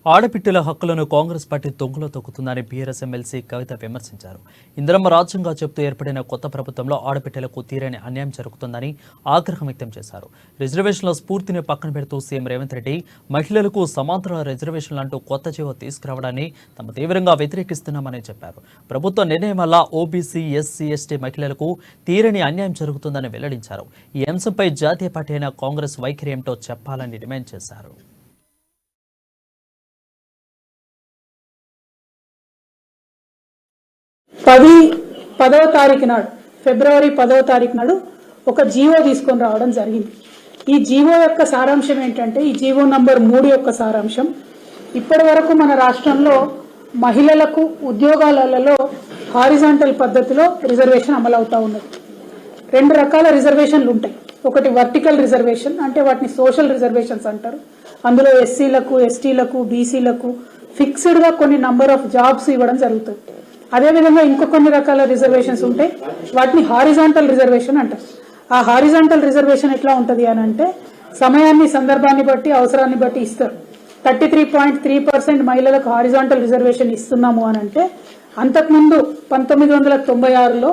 ఆడపిట్టల హక్కులను Congress party తొంగలో తొక్కుతుందని BRS MLC కవిత విమర్శించారు. ఇందిరమ్మ రాజ్యంగా చెబుతూ ఏర్పడిన కొత్త ప్రభుత్వంలో ఆడపిట్టలకు తీరని అన్యాయం జరుగుతుందని ఆగ్రహం వ్యక్తం చేశారు. రిజర్వేషన్ల స్ఫూర్తిని పక్కన పెడుతూ సీఎం రేవంత్ రెడ్డి మహిళలకు సమాంతర రిజర్వేషన్లు అంటూ కొత్త జీవో తీసుకురావడాన్ని తమ తీవ్రంగా వ్యతిరేకిస్తున్నామని చెప్పారు. ప్రభుత్వ నిర్ణయం వల్ల ఓబీసీ, ఎస్సీ, ఎస్టీ మహిళలకు తీరని అన్యాయం జరుగుతుందని వెల్లడించారు. ఈ అంశంపై జాతీయ పార్టీ అయిన కాంగ్రెస్ వైఖరి ఏమిటో చెప్పాలని డిమాండ్ చేశారు. 10వ తారీఖు నాడు ఫిబ్రవరి 10వ తారీఖు నాడు ఒక జీవో తీసుకొని రావడం జరిగింది. ఈ జీవో యొక్క సారాంశం ఏంటంటే, ఈ జీవో నంబర్ 3 యొక్క సారాంశం, ఇప్పటి వరకు మన రాష్ట్రంలో మహిళలకు ఉద్యోగాలలో హారిజాంటల్ పద్ధతిలో రిజర్వేషన్ అమలవుతా ఉన్నది. 2 రకాల రిజర్వేషన్లు ఉంటాయి. ఒకటి వర్టికల్ రిజర్వేషన్, అంటే వాటిని సోషల్ రిజర్వేషన్స్ అంటారు. అందులో ఎస్సీలకు, ఎస్టీలకు, బీసీలకు ఫిక్స్డ్గా కొన్ని నంబర్ ఆఫ్ జాబ్స్ ఇవ్వడం జరుగుతుంది. అదేవిధంగా ఇంకో కొన్ని రకాల రిజర్వేషన్స్ ఉంటాయి, వాటిని హారిజాంటల్ రిజర్వేషన్ అంటారు. ఆ హారిజాంటల్ రిజర్వేషన్ ఎట్లా ఉంటుంది అని అంటే, సమయాన్ని, సందర్భాన్ని బట్టి, అవసరాన్ని బట్టి ఇస్తారు. 33.3% మహిళలకు హారిజాంటల్ రిజర్వేషన్ ఇస్తున్నాము అని అంటే, అంతకుముందు 1996లో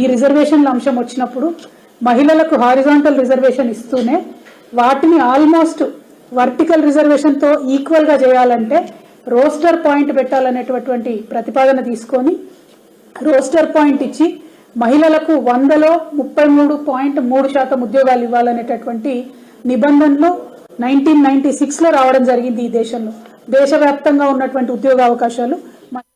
ఈ రిజర్వేషన్ల అంశం వచ్చినప్పుడు మహిళలకు హారిజాంటల్ రిజర్వేషన్ ఇస్తూనే వాటిని ఆల్మోస్ట్ వర్టికల్ రిజర్వేషన్తో ఈక్వల్గా చేయాలంటే రోస్టర్ పాయింట్ పెట్టాలనేటటువంటి ప్రతిపాదన తీసుకొని రోస్టర్ పాయింట్ ఇచ్చి మహిళలకు 100లో 33.3% ఉద్యోగాలు ఇవ్వాలనేటటువంటి నిబంధనలు 1996లో రావడం జరిగింది. ఈ దేశంలో దేశవ్యాప్తంగా ఉన్నటువంటి ఉద్యోగ అవకాశాలు